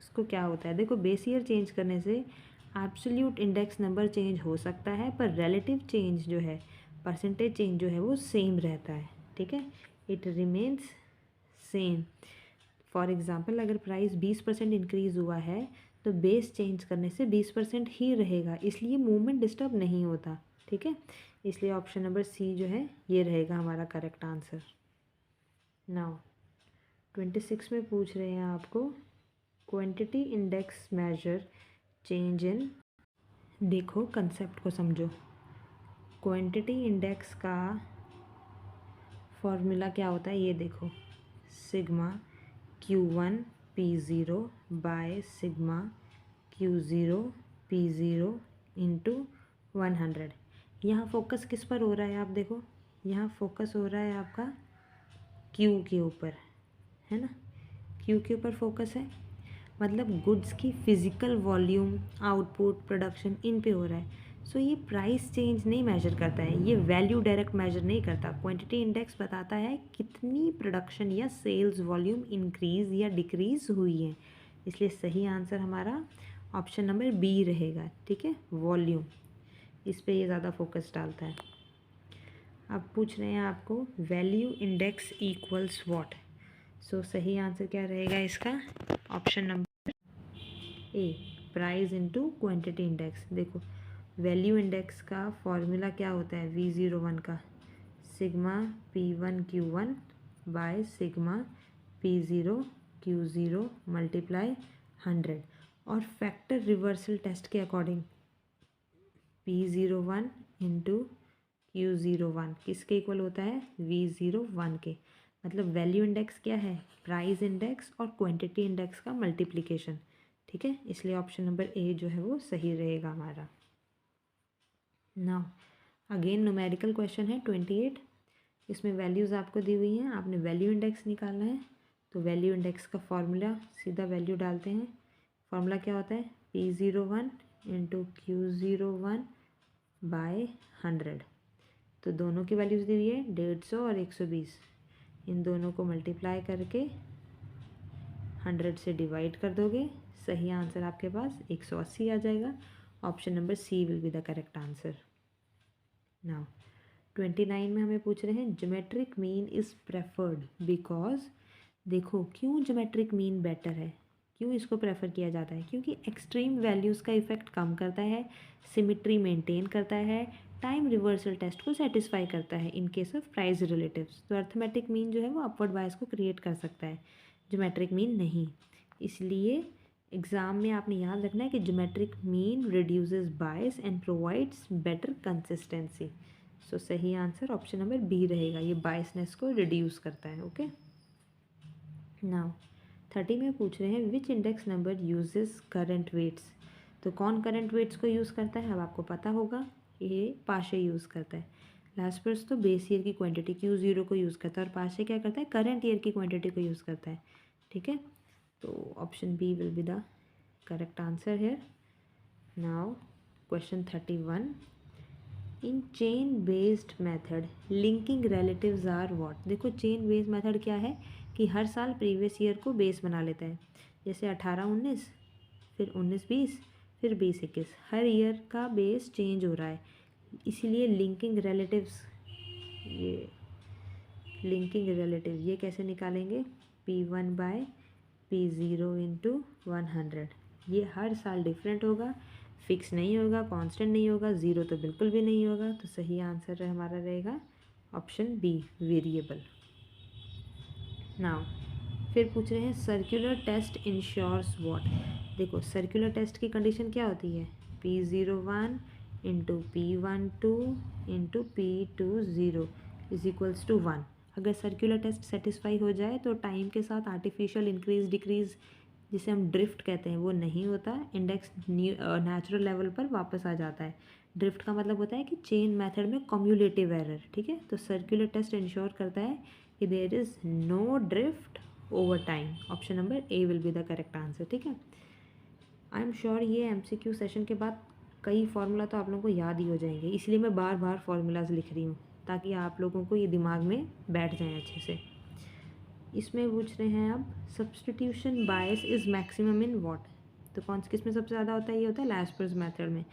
उसको क्या होता है। देखो बेस ईयर चेंज करने से एब्सोल्यूट इंडेक्स नंबर चेंज हो सकता है, पर रिलेटिव चेंज जो है, परसेंटेज चेंज जो है वो सेम रहता है, ठीक है, it remains same. For example अगर प्राइस 20% इंक्रीज़ हुआ है तो बेस चेंज करने से 20% ही रहेगा, इसलिए मूवमेंट डिस्टर्ब नहीं होता, ठीक है। इसलिए ऑप्शन नंबर सी जो है ये रहेगा हमारा करेक्ट आंसर। नाउ 26 में पूछ रहे हैं आपको quantity index major change in, देखो कंसेप्ट को समझो। क्वांटिटी इंडेक्स का फॉर्मूला क्या होता है ये देखो, sigma Q1 P0 by sigma Q0 P0 into 100। यहाँ फोकस किस पर हो रहा है आप देखो, यहाँ फोकस हो रहा है आपका Q के ऊपर, है ना, Q के ऊपर फोकस है, मतलब गुड्स की physical volume, output, production in पे हो रहा है। सो ये प्राइस चेंज नहीं मेजर करता है, ये वैल्यू डायरेक्ट मेजर नहीं करता। क्वांटिटी इंडेक्स बताता है कितनी प्रोडक्शन या सेल्स वॉल्यूम इंक्रीज़ या डिक्रीज़ हुई है, इसलिए सही आंसर हमारा ऑप्शन नंबर बी रहेगा, ठीक है, वॉल्यूम, इस पे ये ज़्यादा फोकस डालता है। अब पूछ रहे हैं आपको वैल्यू इंडेक्स इक्वल्स व्हाट। सो सही आंसर क्या रहेगा इसका, ऑप्शन नंबर ए, प्राइस इंटू क्वांटिटी इंडेक्स। देखो वैल्यू इंडेक्स का फॉर्मूला क्या होता है V01 का, sigma P1 Q1 bye sigma P0 Q0 multiply 100, और फैक्टर रिवर्सल टेस्ट के अकॉर्डिंग P01 इंटू Q01 किसके इक्वल होता है V01 के, मतलब वैल्यू इंडेक्स क्या है, प्राइस इंडेक्स और क्वांटिटी इंडेक्स का मल्टीप्लिकेशन, ठीक है, इसलिए ऑप्शन नंबर ए जो है वो सही रहेगा हमारा। नाउ अगेन न्यूमेरिकल क्वेश्चन है 28, इसमें वैल्यूज़ आपको दी हुई हैं, आपने वैल्यू इंडेक्स निकालना है। तो वैल्यू इंडेक्स का फॉर्मूला सीधा वैल्यू डालते हैं, फॉर्मूला क्या होता है P01 इंटू Q01 बाय 100। तो दोनों की वैल्यूज़ दी हुई है 150 और 120, इन दोनों को मल्टीप्लाई करके 100 से डिवाइड कर दोगे, सही आंसर आपके पास 180 आ जाएगा। Option number C will be the correct answer. Now 29 में हमें पूछ रहे हैं geometric mean is preferred because, देखो क्यों ज्योमेट्रिक मीन बेटर है, क्यों इसको प्रेफर किया जाता है, क्योंकि एक्सट्रीम वैल्यूज़ का इफेक्ट कम करता है, सिमिट्री मेंटेन करता है, टाइम रिवर्सल टेस्ट को सेटिस्फाई करता है in case of price relatives. तो अर्थमेटिक मीन जो है वो अपवर्ड बायस को क्रिएट कर सकता है, ज्योमेट्रिक मीन नहीं। इसलिए एग्ज़ाम में आपने याद रखना है कि geometric mean reduces bias and provides better consistency. So सही आंसर ऑप्शन नंबर बी रहेगा, ये बायसनेस को रिड्यूस करता है। ओके, नाउ 30 में पूछ रहे हैं which index number uses current weights. तो कौन करंट वेट्स को यूज़ करता है, अब आपको पता होगा, ये पाशे यूज़ करता है। लास्ट पर्स तो बेस ईयर की क्वांटिटी Q0 को यूज़ करता है, और पाशे क्या करता है, करंट ईयर की क्वांटिटी को यूज़ करता है, ठीक है। तो option B will be the correct answer here. Now question 31, in chain based method linking relatives are what. देखो चेन बेस्ड मेथड क्या है कि हर साल प्रीवियस ईयर को बेस बना लेता है, जैसे 18-19, फिर 19-20, फिर 20-21, हर ईयर का बेस चेंज हो रहा है, इसीलिए लिंकिंग रिलेटिव्स। ये लिंकिंग रिलेटिव ये कैसे निकालेंगे, P1/P0 इंटू 100। ये हर साल डिफरेंट होगा, फिक्स नहीं होगा, कांस्टेंट नहीं होगा, ज़ीरो तो बिल्कुल भी नहीं होगा। तो सही आंसर हमारा रहेगा ऑप्शन बी, वेरिएबल। नाउ फिर पूछ रहे हैं सर्कुलर टेस्ट इंश्योर्स व्हाट। देखो सर्कुलर टेस्ट की कंडीशन क्या होती है, P01 into P12 into P20 is equals to 1। अगर सर्कुलर टेस्ट सेटिस्फाई हो जाए तो टाइम के साथ आर्टिफिशियल इंक्रीज डिक्रीज, जिसे हम ड्रिफ्ट कहते हैं, वो नहीं होता, इंडेक्स नेचुरल लेवल पर वापस आ जाता है। ड्रिफ्ट का मतलब होता है कि चेन मेथड में कम्युलेटिव एरर, ठीक है। तो सर्कुलर टेस्ट इंश्योर करता है कि there is no drift over time. Option number A will be the correct answer, ठीक है। आई एम श्योर ये MCQ सेशन के बाद कई फार्मूला तो आप लोगों को याद ही हो जाएंगे, इसलिए मैं बार बार फार्मूलाज लिख रही हूँ ताकि आप लोगों को ये दिमाग में बैठ जाए अच्छे से। इसमें पूछ रहे हैं अब substitution bias is maximum in what. तो कौन सी किस में सबसे ज़्यादा होता है, ये होता है लैस्पर्स मेथड में।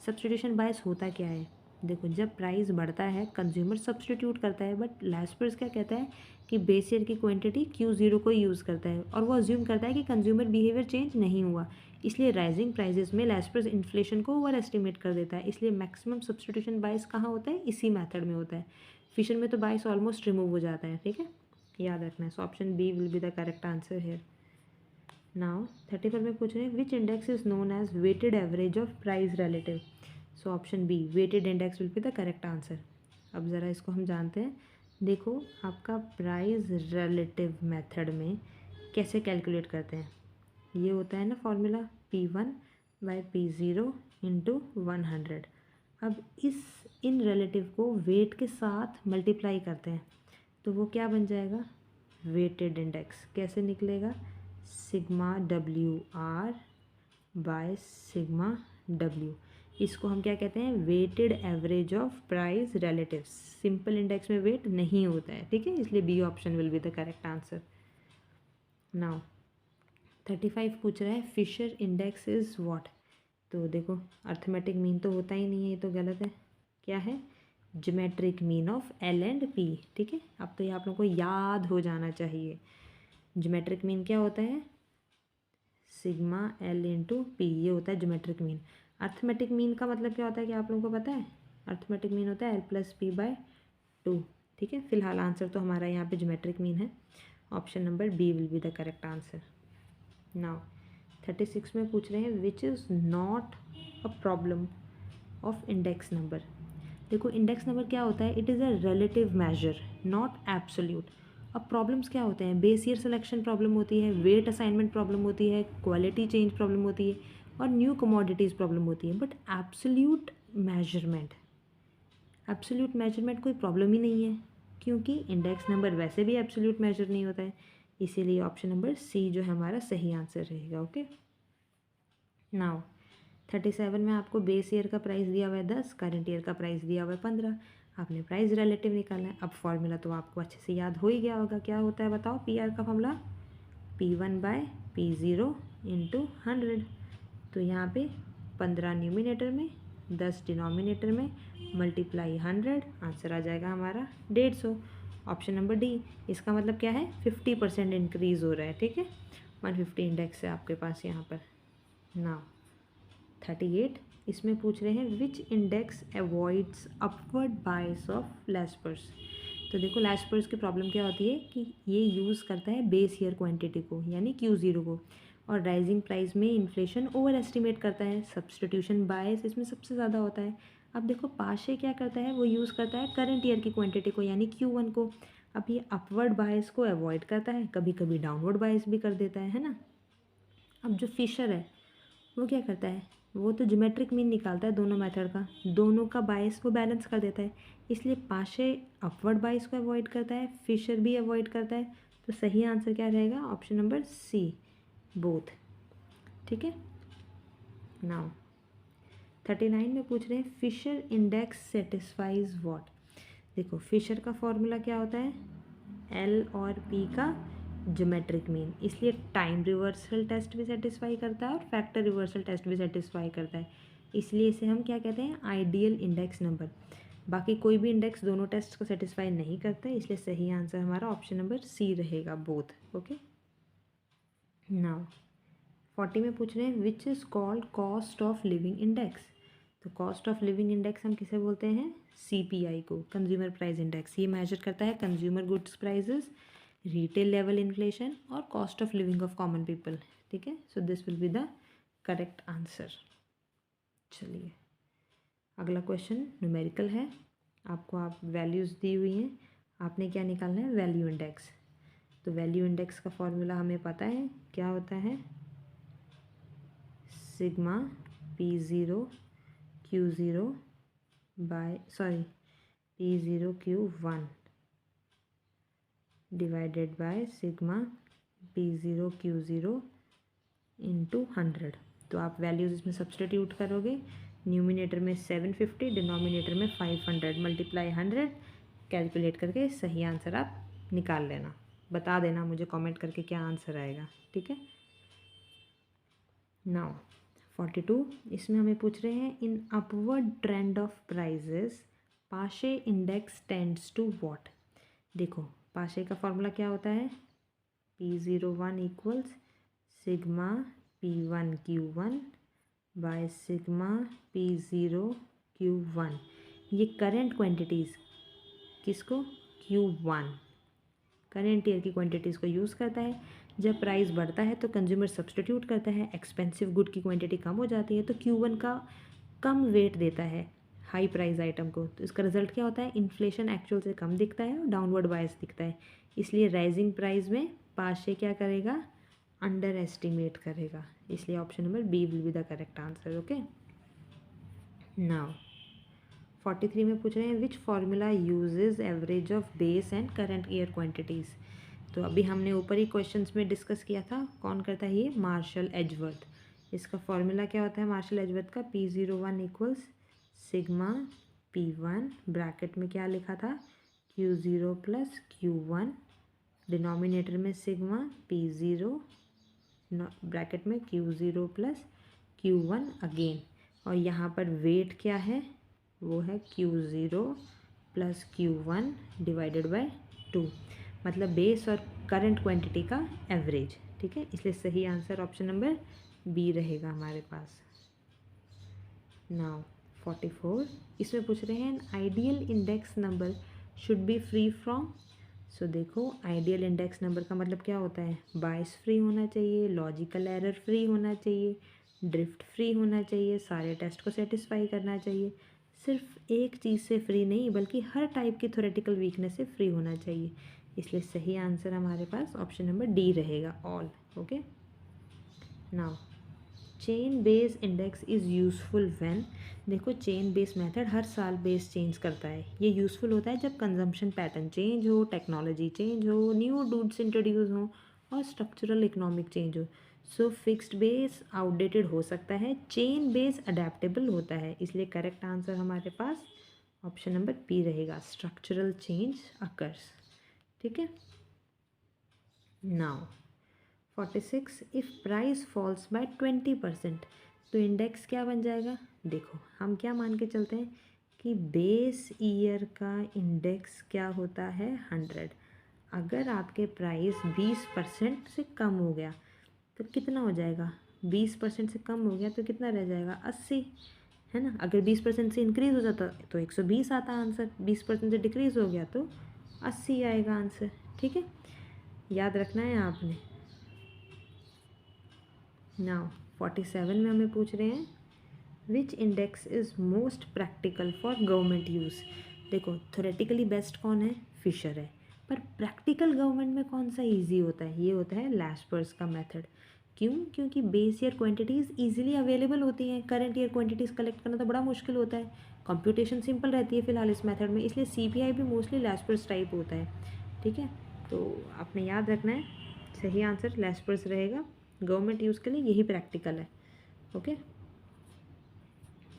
सब्सटीट्यूशन बायस होता क्या है, देखो जब प्राइस बढ़ता है कंज्यूमर सब्सटीट्यूट करता है, बट लैस्पर्स क्या कहता है कि बेस ईयर की क्वांटिटी Q0 को यूज़ करता है और वो अज्यूम करता है कि कंज्यूमर बिहेवियर चेंज नहीं हुआ, इसलिए राइजिंग प्राइजेस में लैस्पर्स इन्फ्लेशन को ओवर एस्टिमेट कर देता है। इसलिए मैक्सिमम सब्सटीट्यूशन बायस कहाँ होता है, इसी मेथड में होता है। फिशर में तो बायस ऑलमोस्ट रिमूव हो जाता है, ठीक है, याद रखना है। So option B will be the correct answer here. Now 34 में पूछ रहे हैं which index is known as weighted average of price relative. So option B weighted index will be the correct answer. अब ज़रा इसको हम जानते हैं। देखो आपका प्राइस रिलेटिव मेथड में कैसे कैलकुलेट करते हैं, ये होता है ना फॉर्मूला P1/P0 इंटू 100। अब इन रिलेटिव को वेट के साथ मल्टीप्लाई करते हैं तो वो क्या बन जाएगा, वेटेड इंडेक्स। कैसे निकलेगा, sigma WR by sigma W। इसको हम क्या कहते हैं, weighted average of price relatives. Simple index में वेट नहीं होता है, ठीक है, इसलिए B option will be the correct answer. Now 35 पूछ रहा है फिशर इंडेक्स इज़ व्हाट। तो देखो अर्थमेटिक मीन तो होता ही नहीं है, ये तो गलत है। क्या है, geometric mean of L and P, ठीक है। अब तो ये आप लोगों को याद हो जाना चाहिए। ज्योमेट्रिक मीन क्या होता है, सिग्मा L इंटू P, ये होता है ज्योमेट्रिक मीन। अर्थमेटिक मीन का मतलब क्या होता है कि आप लोगों को पता है, अर्थमेटिक मीन होता है L+P/2, ठीक है। फिलहाल आंसर तो हमारा यहाँ पे ज्योमेट्रिक मीन है। Option number B will be the correct answer. Now 36 में पूछ रहे हैं which is not a problem of index number. देखो इंडेक्स नंबर क्या होता है, it is a relative measure not absolute. अब प्रॉब्लम्स क्या होते हैं, बेस ईयर सिलेक्शन प्रॉब्लम होती है, वेट असाइनमेंट प्रॉब्लम होती है, क्वालिटी चेंज प्रॉब्लम होती है और न्यू कमोडिटीज़ प्रॉब्लम होती है। बट एब्सोल्यूट मेजरमेंट कोई प्रॉब्लम ही नहीं है, क्योंकि इंडेक्स नंबर वैसे भी एब्सोल्यूट मेजर नहीं होता है। इसीलिए ऑप्शन नंबर सी जो है हमारा सही आंसर रहेगा। ओके, नाउ 37 में आपको बेस ईयर का प्राइस दिया हुआ है 10, करंट ईयर का प्राइस दिया हुआ है 15। आपने प्राइस रिलेटिव निकालना है। अब फॉर्मूला तो आपको अच्छे से याद हो ही गया होगा, क्या होता है बताओ, PR का फॉर्मूला P1/P0 इंटू 100। तो यहाँ पे 15 न्यूमिनेटर में, 10 डिनोमिनेटर में, मल्टीप्लाई 100, आंसर आ जाएगा हमारा 150। Option number D. इसका मतलब क्या है, 50% इंक्रीज़ हो रहा है, ठीक है। 150 इंडेक्स है आपके पास यहाँ पर। नाउ 38 इसमें पूछ रहे हैं which index avoids upward bias of Laspeyres. तो देखो लैस्पर्स की प्रॉब्लम क्या होती है कि ये यूज़ करता है बेस ईयर क्वांटिटी को यानी Q0 को, और राइजिंग प्राइस में इन्फ्लेशन ओवर एस्टिमेट करता है। सब्सटीट्यूशन बायस इसमें सबसे ज़्यादा होता है। अब देखो पाशे क्या करता है, वो यूज़ करता है करंट ईयर की क्वांटिटी को यानी Q1 को। अब ये अपवर्ड बायस को अवॉइड करता है, कभी कभी डाउनवर्ड बायस भी कर देता है ना। अब जो फिशर है वो क्या करता है, वो तो ज्योमेट्रिक मीन निकालता है दोनों मेथड का, दोनों का बायस वो बैलेंस कर देता है। इसलिए पाशे अपवर्ड बायस को अवॉइड करता है, फिशर भी अवॉइड करता है। तो सही आंसर क्या रहेगा, ऑप्शन नंबर सी, बोथ, ठीक है। नाउ 39 में पूछ रहे हैं फिशर इंडेक्स सेटिस्फाइज व्हाट। देखो फिशर का फॉर्मूला क्या होता है, एल और पी का ज्योमेट्रिक मीन, इसलिए टाइम रिवर्सल टेस्ट भी सेटिस्फाई करता है और फैक्टर रिवर्सल टेस्ट भी सेटिस्फाई करता है, इसलिए इसे हम क्या कहते हैं, आइडियल इंडेक्स नंबर। बाकी कोई भी इंडेक्स दोनों टेस्ट को सेटिस्फाई नहीं करता है, इसलिए सही आंसर हमारा ऑप्शन नंबर सी रहेगा, बोथ। ओके, नाउ 40 में पूछ रहे हैं which is called cost of living index. तो कॉस्ट ऑफ लिविंग इंडेक्स हम किसे बोलते हैं, सीपीआई को, कंज्यूमर प्राइस इंडेक्स। ये मेजर करता है consumer goods prices, retail level inflation और cost of living of common people. ठीक है, so this will be the correct answer. चलिए अगला क्वेश्चन न्यूमेरिकल है, आपको आप वैल्यूज़ दी हुई हैं, आपने क्या निकालना है, वैल्यू इंडेक्स। तो वैल्यू इंडेक्स का फॉर्मूला हमें पता है क्या होता है, sigma P0 Q0 by P0 Q1 divided by sigma P0 Q0 into 100। तो आप वैल्यूज़ इसमें सब्सटीट्यूट करोगे, न्यूमिनेटर में 750, डिनोमिनेटर में 500, मल्टीप्लाई 100, कैलकुलेट करके सही आंसर आप निकाल लेना। बता देना मुझे कमेंट करके क्या आंसर आएगा। ठीक है, नाउ 42, इसमें हमें पूछ रहे हैं in upward trend of prices Paasche index tends to what. देखो पाशे का फॉर्मूला क्या होता है, P01 equals sigma P1 Q1 bye sigma P0 Q1। ये करेंट क्वांटिटीज़ किसको, Q1 करेंट ईयर की क्वांटिटीज़ को यूज़ करता है। जब प्राइस बढ़ता है तो कंज्यूमर सब्सटीट्यूट करता है, एक्सपेंसिव गुड की क्वांटिटी कम हो जाती है तो Q1 का कम वेट देता है हाई प्राइस आइटम को। तो इसका रिजल्ट क्या होता है, इन्फ्लेशन एक्चुअल से कम दिखता है और डाउनवर्ड बायस दिखता है, इसलिए राइजिंग प्राइस में पाशे क्या करेगा, अंडर एस्टिमेट करेगा, इसलिए option number B will be the correct answer. Okay, now 43 में पूछ रहे हैं which formula uses average of base and current year quantities. तो अभी हमने ऊपर ही क्वेश्चंस में डिस्कस किया था, कौन करता है ये, मार्शल एजवर्थ। इसका फॉर्मूला क्या होता है मार्शल एजवर्थ का, P01 equals sigma P1 bracket में क्या लिखा था, Q0 प्लस Q1, डिनोमिनेटर में सिग्मा P0 ब्रैकेट में Q0 प्लस Q1 अगेन, और यहाँ पर वेट क्या है, वो है Q0 plus Q1 divided bye 2, मतलब बेस और करंट क्वांटिटी का एवरेज। ठीक है, इसलिए सही आंसर ऑप्शन नंबर बी रहेगा हमारे पास। नाउ 44, इसमें पूछ रहे हैं ideal index number should be free from. So देखो आइडियल इंडेक्स नंबर का मतलब क्या होता है, बायस फ्री होना चाहिए, लॉजिकल एरर फ्री होना चाहिए, ड्रिफ्ट फ्री होना चाहिए, सारे टेस्ट को सेटिस्फाई करना चाहिए। सिर्फ एक चीज़ से फ्री नहीं बल्कि हर टाइप की थ्योरेटिकल वीकनेस से फ्री होना चाहिए, इसलिए सही आंसर हमारे पास ऑप्शन नंबर डी रहेगा, all. Okay, now chain base index is useful when. देखो चेन बेस मेथड हर साल बेस चेंज करता है, ये यूज़फुल होता है जब कंजम्पशन पैटर्न चेंज हो, टेक्नोलॉजी चेंज हो, न्यू गुड्स इंट्रोड्यूस हो और स्ट्रक्चरल इकोनॉमिक चेंज हो। सो फिक्स्ड बेस आउटडेटेड हो सकता है, चेन बेस अडेप्टेबल होता है, इसलिए करेक्ट आंसर हमारे पास ऑप्शन नंबर बी रहेगा, स्ट्रक्चरल चेंज अकर्स। ठीक है, now 46, if price falls by 20%, तो इंडेक्स क्या बन जाएगा। देखो हम क्या मान के चलते हैं कि बेस ईयर का इंडेक्स क्या होता है 100। अगर आपके प्राइस 20% से कम हो गया तो कितना हो जाएगा, 20% से कम हो गया तो कितना रह जाएगा, 80, है ना। अगर 20% से इंक्रीज़ हो जाता तो 120 आता आंसर, 20% से डिक्रीज़ हो गया तो 80 आएगा आंसर। ठीक है, याद रखना है आपने। नाउ 47 में हमें पूछ रहे हैं which index is most practical for government use. देखो थ्योरेटिकली बेस्ट कौन है, फिशर है, पर प्रैक्टिकल गवर्नमेंट में कौन सा इजी होता है, ये होता है लैशपर्स का मेथड। क्यों, क्योंकि base year quantities easily available होती हैं, करंट ईयर क्वांटिटीज़ कलेक्ट करना तो बड़ा मुश्किल होता है, कंप्यूटेशन सिंपल रहती है फिलहाल इस मेथड में, इसलिए सीपीआई भी मोस्टली लैशपर्स टाइप होता है। ठीक है, तो आपने याद रखना है सही आंसर लैशपर्स रहेगा, गवर्नमेंट यूज़ के लिए यही प्रैक्टिकल है। ओके,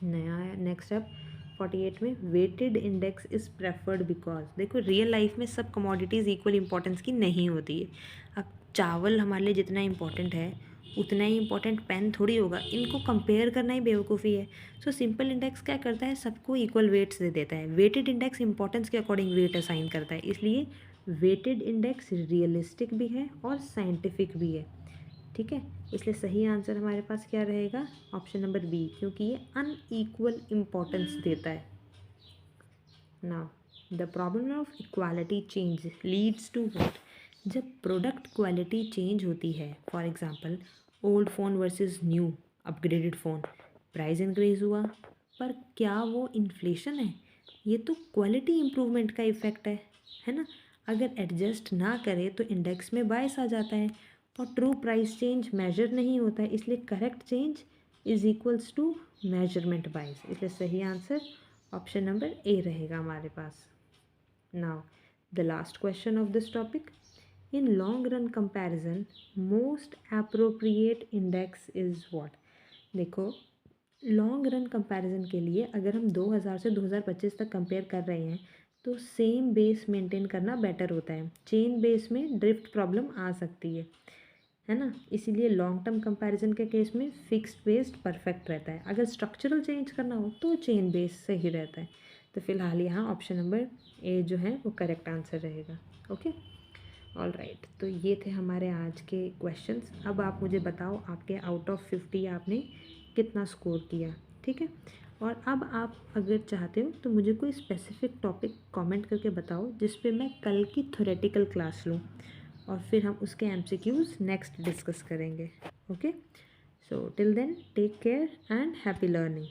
नया है नेक्स्ट अब 48 में weighted index is preferred because. देखो रियल लाइफ में सब कमोडिटीज़ इक्वल इंपॉर्टेंस की नहीं होती है। अब चावल हमारे लिए जितना इंपॉर्टेंट है उतना ही इंपॉर्टेंट पेन थोड़ी होगा, इनको कंपेयर करना ही बेवकूफ़ी है। सो सिंपल इंडेक्स क्या करता है, सबको इक्वल वेट्स दे देता है। वेटेड इंडेक्स इंपॉर्टेंस के अकॉर्डिंग वेट असाइन करता है, इसलिए वेटेड इंडेक्स रियलिस्टिक भी है और साइंटिफिक भी है। ठीक है, इसलिए सही आंसर हमारे पास क्या रहेगा, ऑप्शन नंबर बी, क्योंकि ये अनईक्वल इम्पोर्टेंस देता है। Now the problem of equality change leads to what. जब प्रोडक्ट क्वालिटी चेंज होती है, for example old phone versus new upgraded phone, price increase हुआ, पर क्या वो इन्फ्लेशन है? ये तो क्वालिटी इम्प्रूवमेंट का इफ़ेक्ट है ना। अगर एडजस्ट ना करे तो इंडेक्स में बायस आ जाता है और ट्रू प्राइस चेंज मेजर नहीं होता है, इसलिए correct change is equals to measurement bias. इसलिए सही आंसर ऑप्शन नंबर ए रहेगा हमारे पास। Now the last question of this topic, in long run comparison most appropriate index is what. देखो लॉन्ग रन कंपैरिजन के लिए अगर हम 2000 से 2025 तक कंपेयर कर रहे हैं तो सेम बेस मेंटेन करना बेटर होता है। चेन बेस में ड्रिफ्ट प्रॉब्लम आ सकती है ना, इसीलिए लॉन्ग टर्म कंपैरिजन के केस में फिक्स्ड बेस्ड परफेक्ट रहता है। अगर स्ट्रक्चरल चेंज करना हो तो चेन बेस सही रहता है। तो फिलहाल यहाँ ऑप्शन नंबर ए जो है वो करेक्ट आंसर रहेगा। ओके, ऑल राइट, तो ये थे हमारे आज के क्वेश्चंस। अब आप मुझे बताओ आपके आउट ऑफ 50 आपने कितना स्कोर किया। ठीक है, और अब आप अगर चाहते हो तो मुझे कोई स्पेसिफिक टॉपिक कमेंट करके बताओ जिस पे मैं कल की थ्योरेटिकल क्लास लूँ और फिर हम उसके MCQs नेक्स्ट डिस्कस करेंगे। Okay, so till then take care and happy learning.